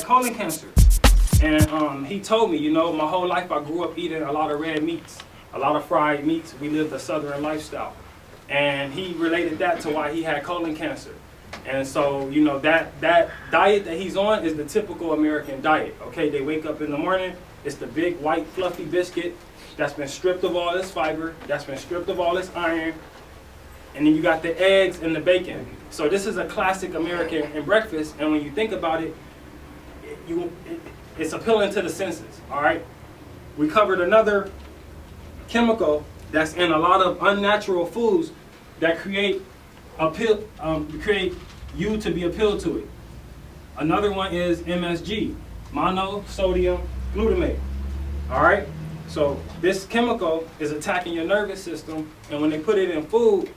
had colon cancer. And he told me, you know, my whole life I grew up eating a lot of red meats, a lot of fried meats. We lived a southern lifestyle. And he related that to why he had colon cancer. And so, you know, that diet that he's on is the typical American diet. Okay, they wake up in the morning, it's the big white fluffy biscuit that's been stripped of all its fiber, that's been stripped of all its iron, and then you got the eggs and the bacon. So this is a classic American breakfast, and when you think about it, it's appealing to the senses, all right? We covered another chemical that's in a lot of unnatural foods that create you to be appealed to it. Another one is MSG, monosodium glutamate, all right? So this chemical is attacking your nervous system, and when they put it in food,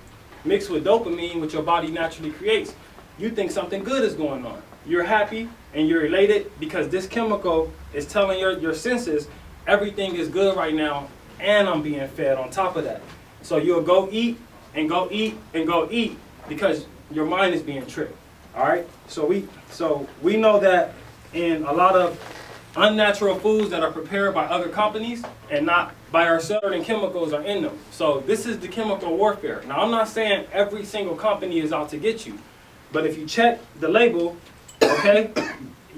mixed with dopamine, which your body naturally creates, you think something good is going on. You're happy and you're elated because this chemical is telling your senses everything is good right now, and I'm being fed on top of that. So you'll go eat and go eat and go eat because your mind is being tricked. All right. So we know that in a lot of unnatural foods that are prepared by other companies and not by ourselves, certain chemicals are in them. So this is the chemical warfare. Now, I'm not saying every single company is out to get you, but if you check the label, okay,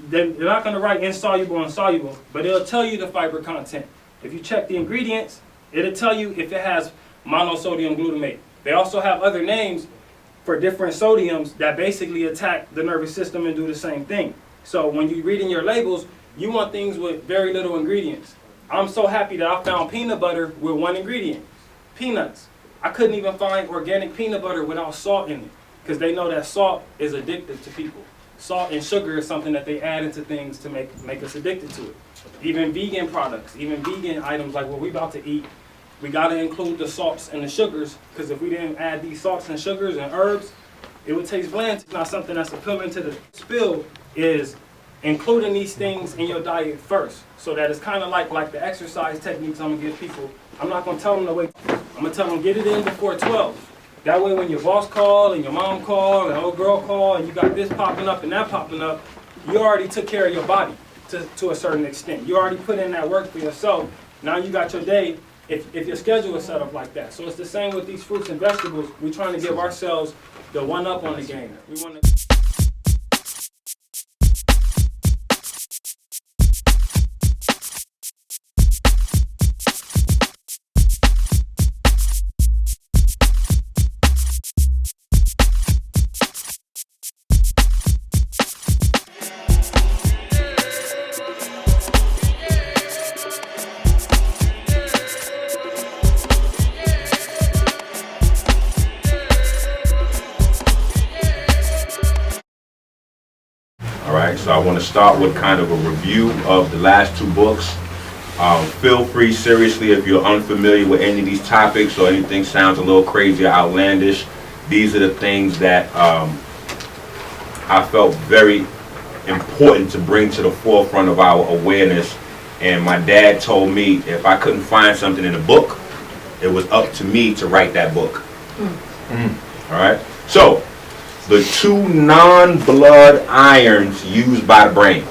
they're not going to write insoluble and soluble, but it'll tell you the fiber content. If you check the ingredients, it'll tell you if it has monosodium glutamate. They also have other names for different sodiums that basically attack the nervous system and do the same thing. So when you read in your labels, you want things with very little ingredients. I'm so happy that I found peanut butter with one ingredient, peanuts. I couldn't even find organic peanut butter without salt in it because they know that salt is addictive to people. Salt and sugar is something that they add into things to make us addicted to it. Even vegan products, even vegan items like what we're about to eat, we got to include the salts and the sugars because if we didn't add these salts and sugars and herbs, it would taste bland. It's not something that's appealing to the spill is including these things in your diet first, so that it's kind of like the exercise techniques I'm going to give people. I'm not going to tell them to wait. I'm going to tell them get it in before 12. That way when your boss call and your mom call and old girl call and you got this popping up and that popping up, you already took care of your body to a certain extent. You already put in that work for yourself. Now you got your day if your schedule is set up like that. So it's the same with these fruits and vegetables. We're trying to give ourselves the one up on the game. We want to. So I want to start with kind of a review of the last two books. Feel free, seriously, if you're unfamiliar with any of these topics or anything sounds a little crazy or outlandish, these are the things that I felt very important to bring to the forefront of our awareness. And my dad told me if I couldn't find something in a book, it was up to me to write that book. All right? So, the two non-blood irons used by the brain.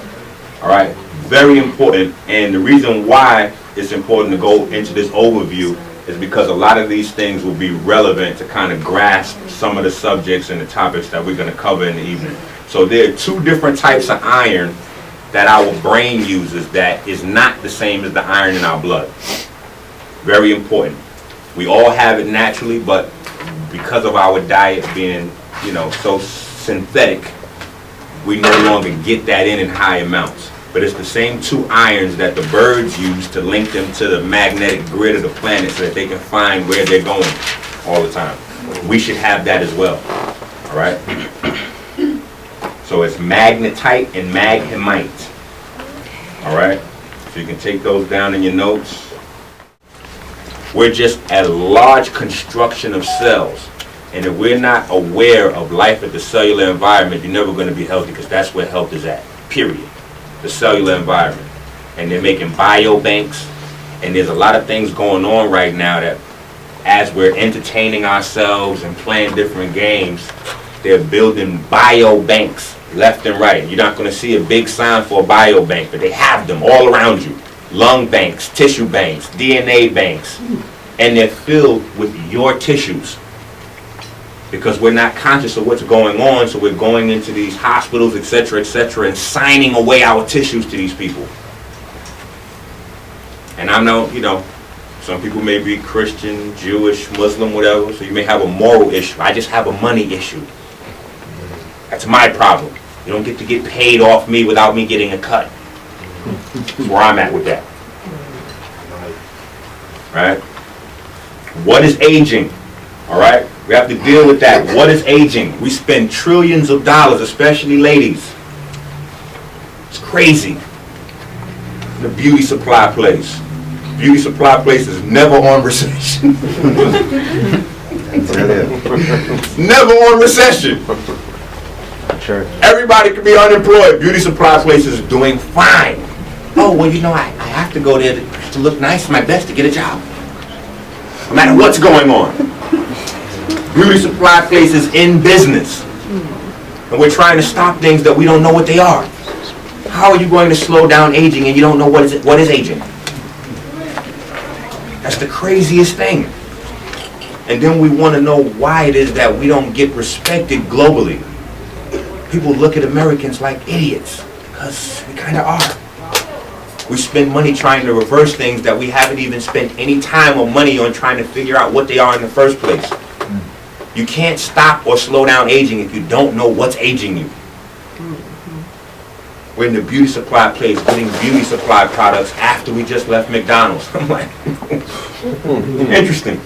All right, very important. And the reason why it's important to go into this overview is because a lot of these things will be relevant to kind of grasp some of the subjects and the topics that we're going to cover in the evening. So there are two different types of iron that our brain uses that is not the same as the iron in our blood. Very important. We all have it naturally, but because of our diet being so synthetic, we no longer get that in high amounts. But it's the same two irons that the birds use to link them to the magnetic grid of the planet so that they can find where they're going all the time. We should have that as well. All right? So it's magnetite and magnemite. All right? So you can take those down in your notes. We're just a large construction of cells. And if we're not aware of life at the cellular environment, you're never going to be healthy because that's where health is at, period. The cellular environment. And they're making biobanks. And there's a lot of things going on right now that as we're entertaining ourselves and playing different games, they're building biobanks left and right. You're not going to see a big sign for a biobank, but they have them all around you. Lung banks, tissue banks, DNA banks, and they're filled with your tissues. Because we're not conscious of what's going on, so we're going into these hospitals, etc., and signing away our tissues to these people. And I know, some people may be Christian, Jewish, Muslim, whatever, so you may have a moral issue. I just have a money issue. That's my problem. You don't get to get paid off me without me getting a cut. That's where I'm at with that. Right? What is aging? All right? We have to deal with that. What is aging? We spend trillions of dollars, especially ladies. It's crazy. The beauty supply place. Beauty supply place is never on recession. Never on recession. Sure. Everybody can be unemployed. Beauty supply place is doing fine. Oh, well, I have to go there to look nice, my best to get a job. No matter what's going on. Beauty supply place is in business. And we're trying to stop things that we don't know what they are. How are you going to slow down aging and you don't know what is aging? That's the craziest thing. And then we want to know why it is that we don't get respected globally. People look at Americans like idiots, because we kind of are. We spend money trying to reverse things that we haven't even spent any time or money on trying to figure out what they are in the first place. You can't stop or slow down aging if you don't know what's aging you. We're in the beauty supply place getting beauty supply products after we just left McDonald's. I'm like, interesting.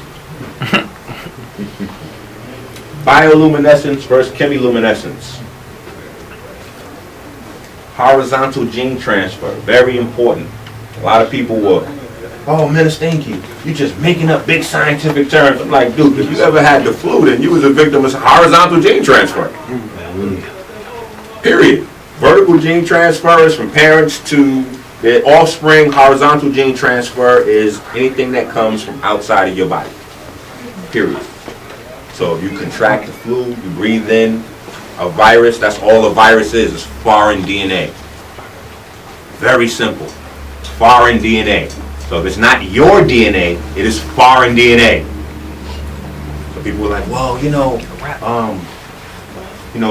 Bioluminescence versus chemiluminescence. Horizontal gene transfer, very important. A lot of people were, oh, Minister Enqi, you're just making up big scientific terms. I'm like, dude, if you ever had the flu, then you was a victim of horizontal gene transfer. Period. Vertical gene transfer is from parents to their offspring. Horizontal gene transfer is anything that comes from outside of your body. Period. So if you contract the flu, you breathe in a virus, that's all a virus is foreign DNA. Very simple. Foreign DNA. So if it's not your DNA, it is foreign DNA. So people were like, well,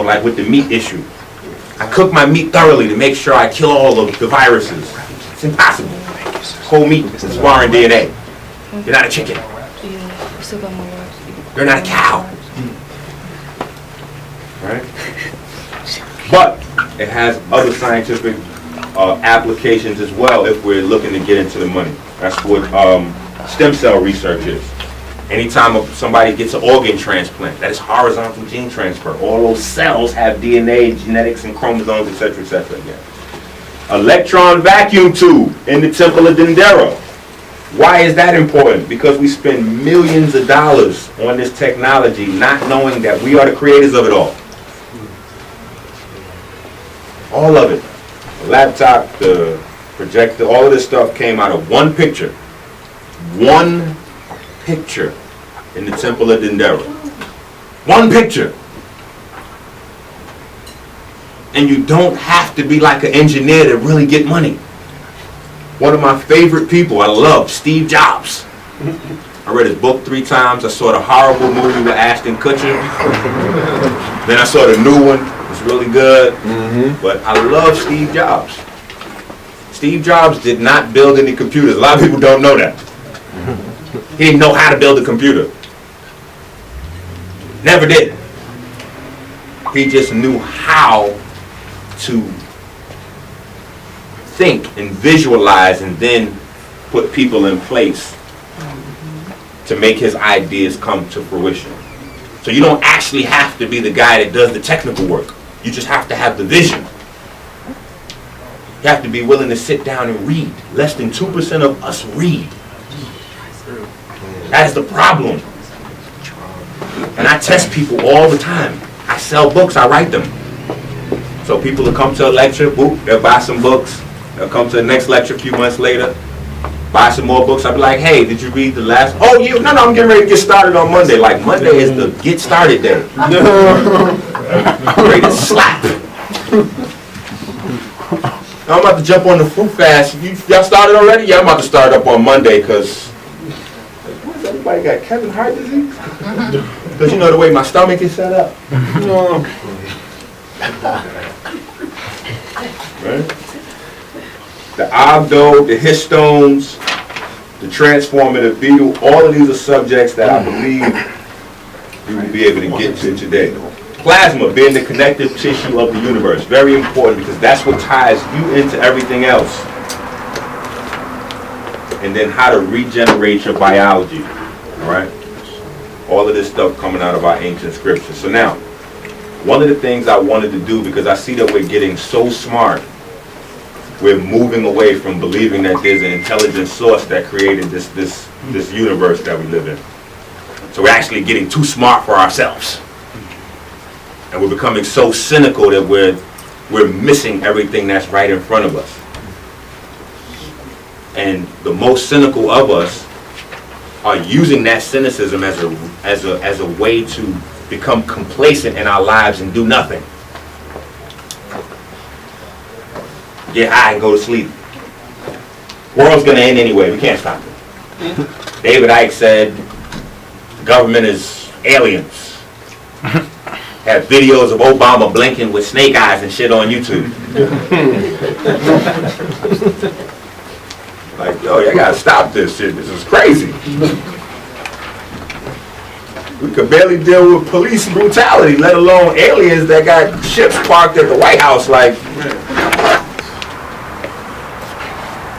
like with the meat issue. I cook my meat thoroughly to make sure I kill all of the viruses. It's impossible. Whole meat is foreign DNA. You're not a chicken. You're not a cow. Right? But it has other scientific applications as well if we're looking to get into the money. That's what stem cell research is. Anytime somebody gets an organ transplant, that is horizontal gene transfer. All those cells have DNA, genetics, and chromosomes, etc., again. Electron vacuum tube in the Temple of Dendera. Why is that important? Because we spend millions of dollars on this technology not knowing that we are the creators of it all. All of it. The laptop, the projector, all of this stuff came out of one picture. One picture in the Temple of Dendera. One picture. And you don't have to be like an engineer to really get money. One of my favorite people I love, Steve Jobs. I read his book 3 times. I saw the horrible movie with Ashton Kutcher. Then I saw the new one. It's really good. But I love Steve Jobs. Steve Jobs did not build any computers. A lot of people don't know that. He didn't know how to build a computer. Never did. He just knew how to think and visualize and then put people in place to make his ideas come to fruition. So you don't actually have to be the guy that does the technical work. You just have to have the vision. You have to be willing to sit down and read. Less than 2% of us read. That is the problem. And I test people all the time. I sell books, I write them. So people will come to a lecture, boop, they'll buy some books. They'll come to the next lecture a few months later, buy some more books. I'll be like, hey, did you read the last? Oh, no, I'm getting ready to get started on Monday. Like, Monday is the get started day. I'm ready to slap. I'm about to jump on the fruit fast. Y'all started already? Yeah, I'm about to start up on Monday because everybody got Kevin Hart disease? Because you know the way my stomach is set up. Right? The Ogdo, the histones, the transformative beetle, all of these are subjects that I believe we will be able to get to today. Plasma being the connective tissue of the universe. Very important because that's what ties you into everything else. And then how to regenerate your biology. Alright? All of this stuff coming out of our ancient scriptures. So now, one of the things I wanted to do, because I see that we're getting so smart, we're moving away from believing that there's an intelligent source that created this universe that we live in. So we're actually getting too smart for ourselves. And we're becoming so cynical that we're missing everything that's right in front of us. And the most cynical of us are using that cynicism as a way to become complacent in our lives and do nothing. Get high and go to sleep. World's gonna end anyway. We can't stop it. David Icke said, the government is aliens. Have videos of Obama blinking with snake eyes and shit on YouTube. Like, yo, you gotta stop this shit. This is crazy. We could barely deal with police brutality, let alone aliens that got ships parked at the White House. Like,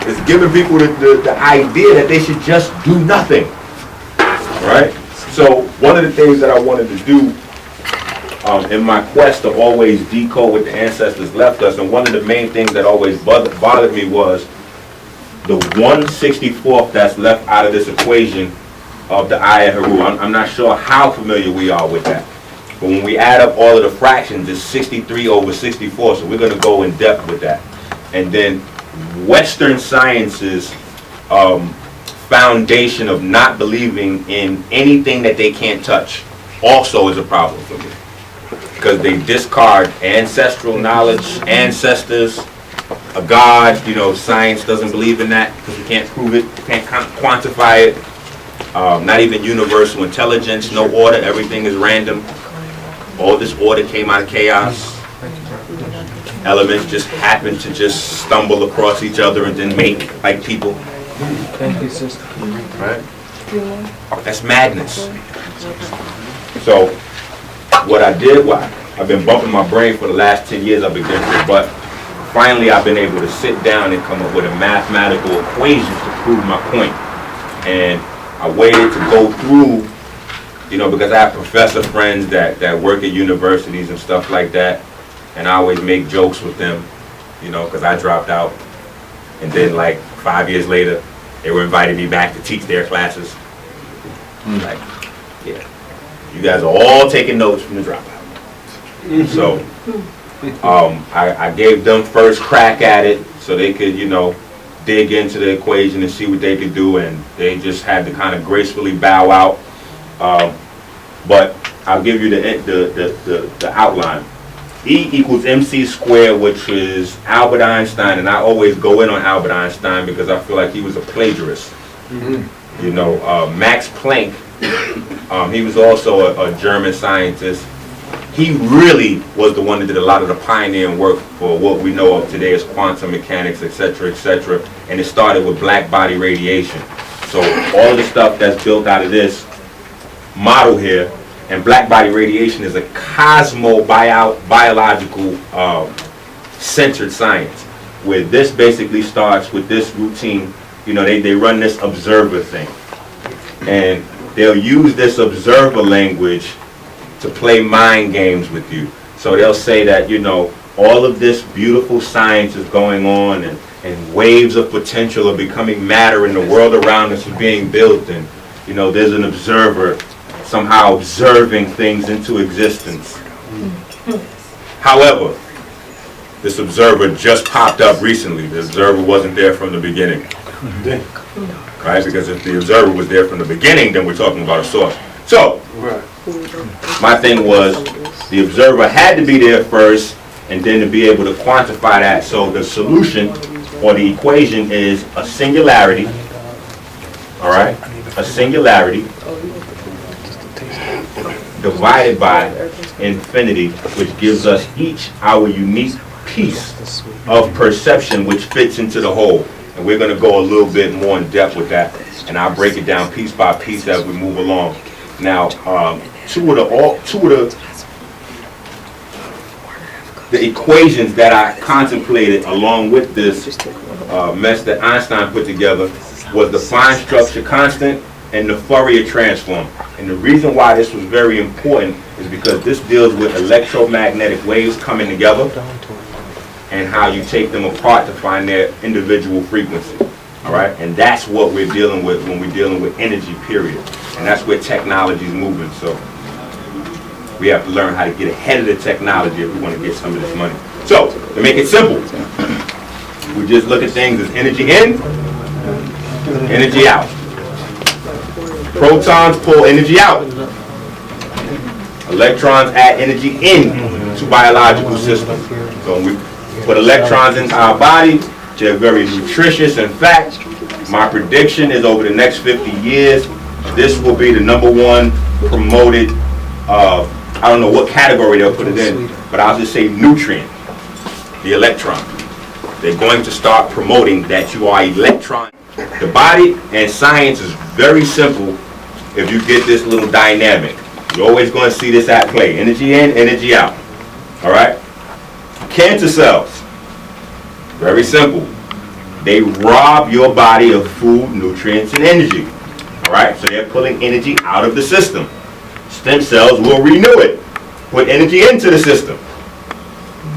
it's giving people the idea that they should just do nothing. Right? So one of the things that I wanted to do in my quest to always decode what the ancestors left us, and one of the main things that always bothered me was the 1/64th that's left out of this equation of the Ayah Haru. I'm not sure how familiar we are with that. But when we add up all of the fractions, it's 63 over 64, so we're going to go in depth with that. And then Western science's foundation of not believing in anything that they can't touch also is a problem for me. Because they discard ancestral knowledge, ancestors, a God. You know, science doesn't believe in that because we can't prove it, can't quantify it. Not even universal intelligence, no order, everything is random. All this order came out of chaos. Elements just happen to just stumble across each other and then make like people. Thank you, sister. Right? That's madness. So, what I did, I've been bumping my brain for the last 10 years, I've been getting to, but finally I've been able to sit down and come up with a mathematical equation to prove my point. And I waited to go through, you know, because I have professor friends that work at universities and stuff like that, and I always make jokes with them, you know, because I dropped out. And then like 5 years later, they were inviting me back to teach their classes. Like, yeah, you guys are all taking notes from the dropout. So I gave them first crack at it so they could, you know, dig into the equation and see what they could do, and they just had to kind of gracefully bow out. But I'll give you the outline. E equals mc squared, which is Albert Einstein, and I always go in on Albert Einstein because I feel like he was a plagiarist. You know, Max Planck, he was also a German scientist. He really was the one that did a lot of the pioneering work for what we know of today as quantum mechanics, etc., etc. And it started with black body radiation. So all the stuff that's built out of this model here, and black body radiation is a biological centered science, where this basically starts with this routine. You know, they run this observer thing, and they'll use this observer language to play mind games with you. So they'll say that, you know, all of this beautiful science is going on, and waves of potential are becoming matter, and the world around us is being built, and, you know, there's an observer somehow observing things into existence. However, this observer just popped up recently. The observer wasn't there from the beginning. Right? Because if the observer was there from the beginning, then we're talking about a source. So, my thing was, the observer had to be there first, and then to be able to quantify that. So the solution or the equation is a singularity, all right? A singularity divided by infinity, which gives us each our unique piece of perception which fits into the whole. And we're going to go a little bit more in depth with that, and I'll break it down piece by piece as we move along. Now, two of the equations that I contemplated along with this mess that Einstein put together was the fine structure constant and the Fourier transform. And the reason why this was very important is because this deals with electromagnetic waves coming together and how you take them apart to find their individual frequency. All right? And that's what we're dealing with when we're dealing with energy, period. And that's where technology is moving. So we have to learn how to get ahead of the technology if we want to get some of this money. So, to make it simple, we just look at things as energy in, energy out. Protons pull energy out. Electrons add energy in to biological systems. So when we put electrons into our body, they're very nutritious. In fact, my prediction is over the next 50 years, this will be the #1 promoted, I don't know what category they'll put it in, but I'll just say nutrient, the electron. They're going to start promoting that you are electron. The body and science is very simple if you get this little dynamic. You're always going to see this at play. Energy in, energy out. All right? Cancer cells. Very simple. They rob your body of food, nutrients, and energy. All right? So they're pulling energy out of the system. Stem cells will renew it. Put energy into the system.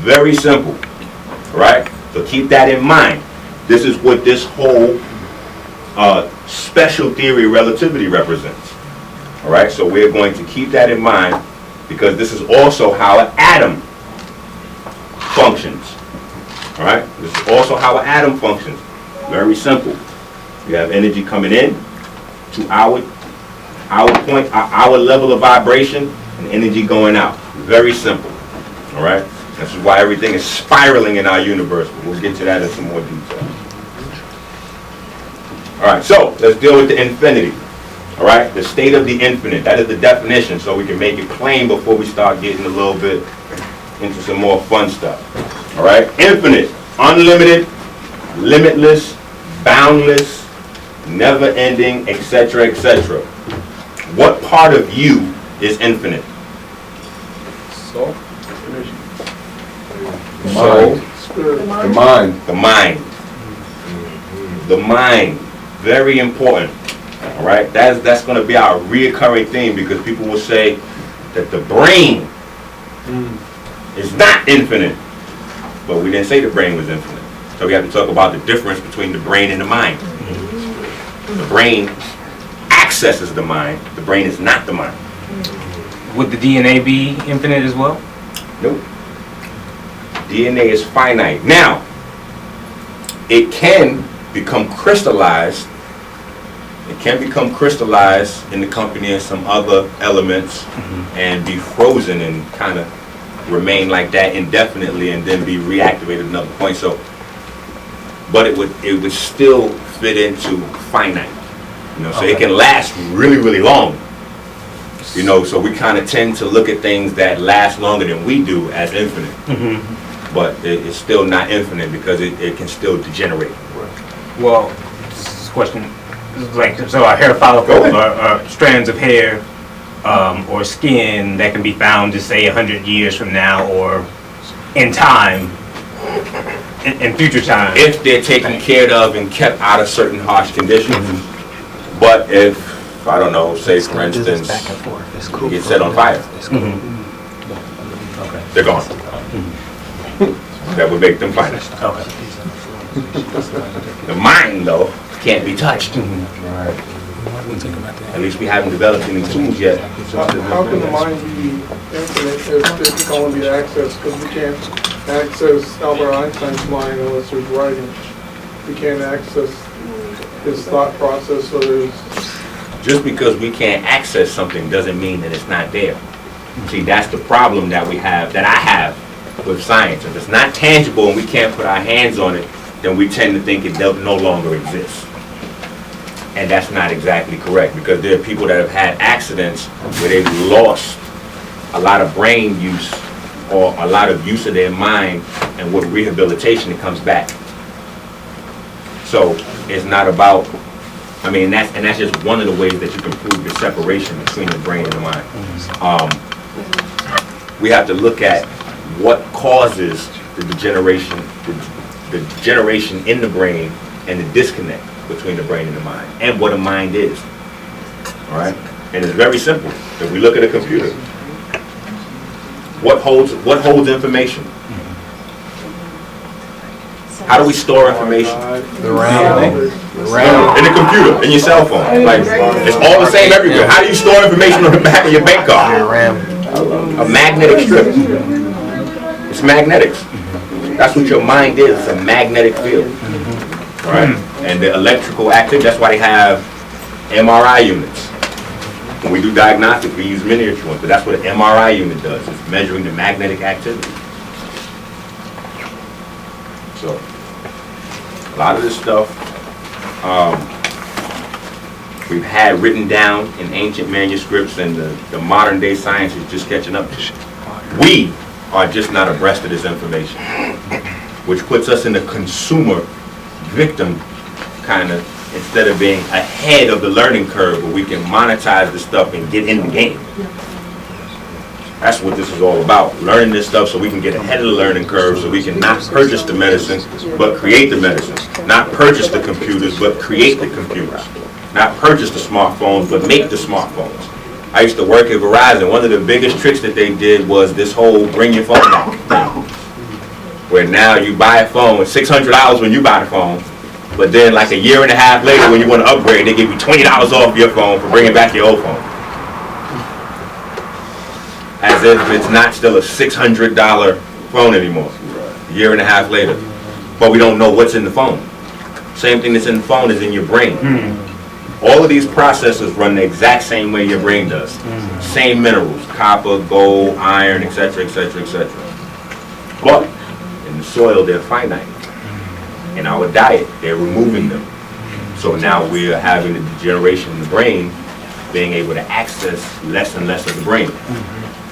Very simple. All right? So keep that in mind. This is what this whole special theory relativity represents. All right? So we're going to keep that in mind because this is also how an atom functions. All right? This is also how an atom functions. Very simple. You have energy coming in to our point, our level of vibration, and energy going out. Very simple. All right? This is why everything is spiraling in our universe. But we'll get to that in some more detail. All right, so let's deal with the infinity. All right, the state of the infinite. That is the definition, so we can make it plain before we start getting a little bit into some more fun stuff. All right, infinite, unlimited, limitless, boundless, never-ending, etc., etc. What part of you is infinite? Soul. Soul. The mind. The mind. The mind. Very important. All right. That's going to be our reoccurring theme because people will say that the brain is not infinite, but we didn't say the brain was infinite. So we have to talk about the difference between the brain and the mind. The brain accesses the mind. The brain is not the mind. Would the DNA be infinite as well? Nope. DNA is finite. Now, it can become crystallized. It can become crystallized in the company of some other elements and be frozen and kind of remain like that indefinitely and then be reactivated at another point. So, but it would still fit into finite. You know, so it can last really, really long. You know, so we kind of tend to look at things that last longer than we do as infinite. But it's still not infinite because it can still degenerate. Well, this question is like, so our hair follicles are strands of hair or skin that can be found, just say 100 years from now or in time, in future time. If they're taken care of and kept out of certain harsh conditions. But if, I don't know, say for instance, you get set on fire, they're gone. That would make them finite. The mind, though, can't be touched. At least we haven't developed any tools yet. How can the mind be infinite if it can only be accessed? Because we can't access Albert Einstein's mind unless there's writing. We can't access his thought process, so there's... Just because we can't access something doesn't mean that it's not there. See, that's the problem that we have, that I have with science. If it's not tangible and we can't put our hands on it, then we tend to think it no longer exists. And that's not exactly correct, because there are people that have had accidents where they've lost a lot of brain use or a lot of use of their mind, and with rehabilitation it comes back. So it's not about, I mean, that's just one of the ways that you can prove the separation between the brain and the mind. We have to look at what causes the degeneration in the brain and the disconnect between the brain and the mind, and what a mind is. All right, and it's very simple. If we look at a computer, what holds information? How do we store information? The RAM. In the computer, in your cell phone. Like, it's all the same everywhere. How do you store information on the back of your bank card? A magnetic strip. It's magnetics. That's what your mind is. It's a magnetic field. All right? And the electrical activity, that's why they have MRI units. When we do diagnostics, we use miniature ones, but that's what an MRI unit does. It's measuring the magnetic activity. So, a lot of this stuff we've had written down in ancient manuscripts, and the modern day science is just catching up to it. We are just not abreast of this information, which puts us in a consumer victim kind of, instead of being ahead of the learning curve where we can monetize this stuff and get in the game. That's what this is all about, learning this stuff so we can get ahead of the learning curve, so we can not purchase the medicine, but create the medicine. Not purchase the computers, but create the computers. Not purchase the smartphones, but make the smartphones. I used to work at Verizon. One of the biggest tricks that they did was this whole bring your phone back thing, where now you buy a phone, it's $600 when you buy the phone, but then like a year and a half later when you want to upgrade, they give you $20 off your phone for bringing back your old phone. As if it's not still a $600 phone anymore, a year and a half later. But we don't know what's in the phone. Same thing that's in the phone is in your brain. All of these processes run the exact same way your brain does. Same minerals, copper, gold, iron, etc., etc., etc. But in the soil, they're finite. In our diet, they're removing them. So now we're having the degeneration in the brain, being able to access less and less of the brain.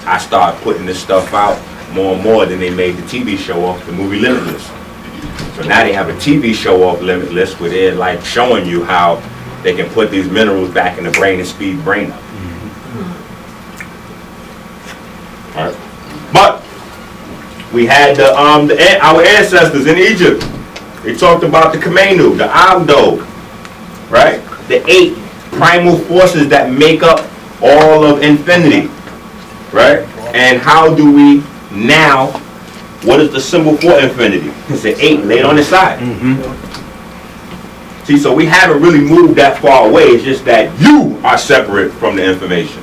I started putting this stuff out more and more, than they made the TV show off, the movie Limitless. So now they have a TV show off Limitless where they're like showing you how they can put these minerals back in the brain and speed the brain up. All right. But we had our ancestors in Egypt. They talked about the Kamenu, the Abdo, right? The 8 primal forces that make up all of infinity, right? And how do we now, what is the symbol for infinity? It's the 8 laid on the side. See, so we haven't really moved that far away. It's just that you are separate from the information,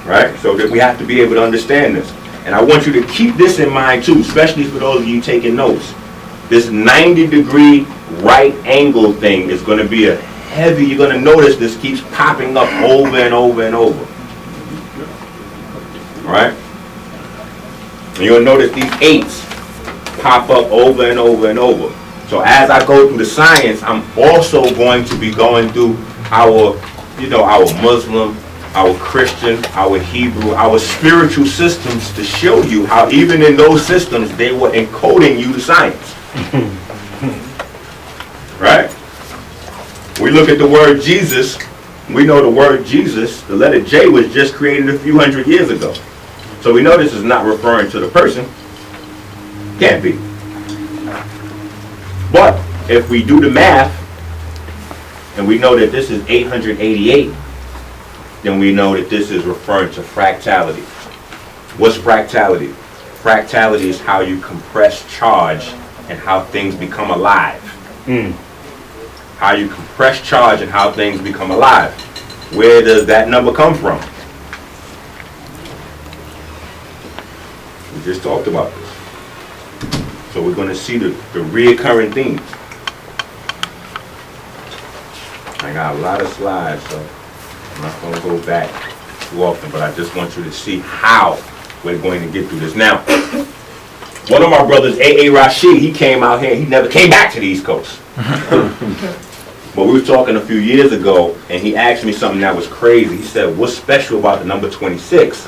right? So that we have to be able to understand this. And I want you to keep this in mind too, especially for those of you taking notes. This 90-degree right angle thing is going to be a heavy, you're going to notice this keeps popping up over and over and over. All right? And you're going to notice these 8s pop up over and over and over. So as I go through the science, I'm also going to be going through our, our Muslim, our Christian, our Hebrew, our spiritual systems to show you how even in those systems they were encoding you the science. Right? We look at the word Jesus, we know the word Jesus, the letter J was just created a few hundred years ago. So we know this is not referring to the person. Can't be. But if we do the math, and we know that this is 888, then we know that this is referring to fractality. What's fractality? Fractality is how you compress charge and how things become alive. How you compress charge and how things become alive. Where does that number come from? We just talked about this. So we're going to see the reoccurring themes. I got a lot of slides, so I'm not going to go back too often, but I just want you to see how We're going to get through this. Now, one of my brothers, A.A. Rashid, he came out here, he never came back to the East Coast. But we were talking a few years ago, and he asked me something that was crazy. He said, what's special about the number 26?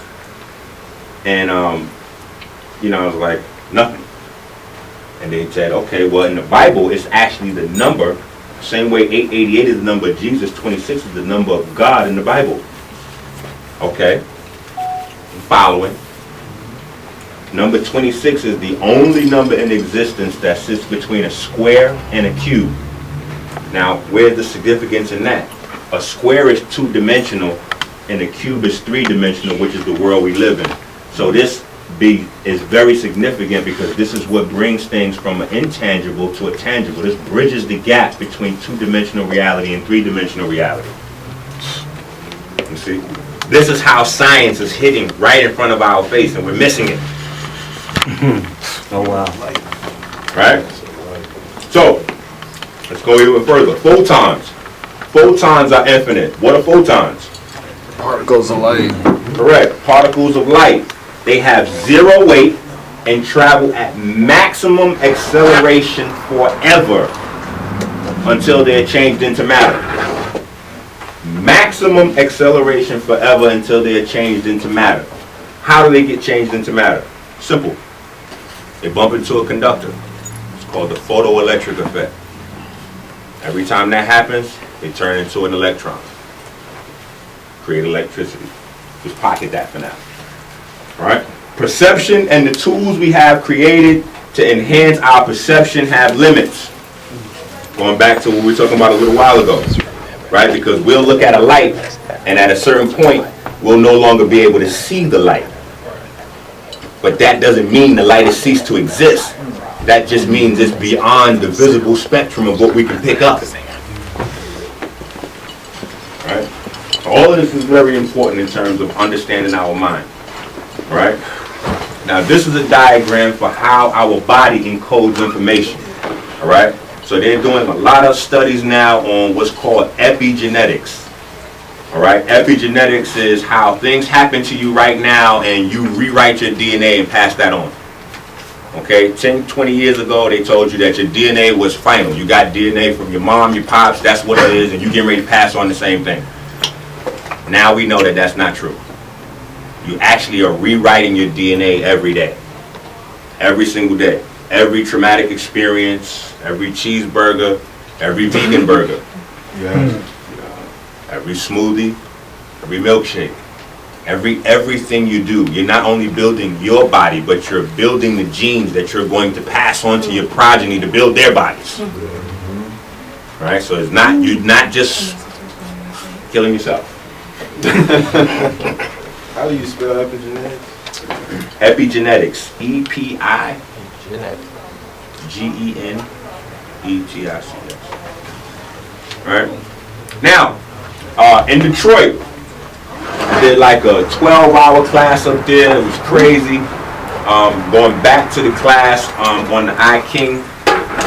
And, you know, I was like, nothing. And they said, okay, well, in the Bible, it's actually the number, same way 888 is the number of Jesus, 26 is the number of God in the Bible. Okay, I'm following. Number 26 is the only number in existence that sits between a square and a cube. Now, where's the significance in that? A square is two-dimensional, and a cube is three-dimensional, which is the world we live in. So this is very significant because this is what brings things from an intangible to a tangible. This bridges the gap between two-dimensional reality and three-dimensional reality. You see? This is how science is hitting right in front of our face, and we're missing it. Oh, wow. Right? So, let's go even further. Photons. Photons are infinite. What are photons? Particles of light. Correct. Particles of light. They have zero weight and travel at maximum acceleration forever until they're changed into matter. Maximum acceleration forever until they're changed into matter. How do they get changed into matter? Simple. They bump into a conductor. It's called the photoelectric effect. Every time that happens, they turn into an electron. Create electricity. Just pocket that for now. Alright? Perception and the tools we have created to enhance our perception have limits. Going back to what we were talking about a little while ago. Right? Because we'll look at a light, and at a certain point, we'll no longer be able to see the light. But that doesn't mean the light has ceased to exist. That just means it's beyond the visible spectrum of what we can pick up. Right? So all of this is very important in terms of understanding our mind. Right? Now this is a diagram for how our body encodes information. All right? So they're doing a lot of studies now on what's called epigenetics. All right? Epigenetics is how things happen to you right now and you rewrite your DNA and pass that on. Okay? 10, 20 years ago, they told you that your DNA was final. You got DNA from your mom, your pops, that's what it is, and you getting ready to pass on the same thing. Now we know that that's not true. You actually are rewriting your DNA every day. Every single day. Every traumatic experience, every cheeseburger, every vegan burger. Yeah. Every smoothie, every milkshake, everything you do, you're not only building your body, but you're building the genes that you're going to pass on to your progeny to build their bodies. Right? So it's not, you're not just killing yourself. How do you spell epigenetics? Epigenetics. E-P-I-G-E-N-E-T-I-C-S. Right? Now, in Detroit, I did like a 12-hour class up there. It was crazy. Going back to the class on the iKing,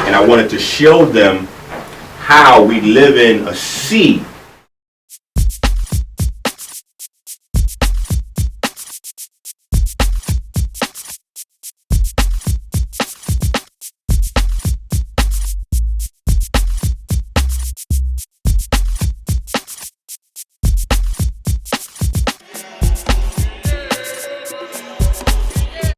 and I wanted to show them how we live in a sea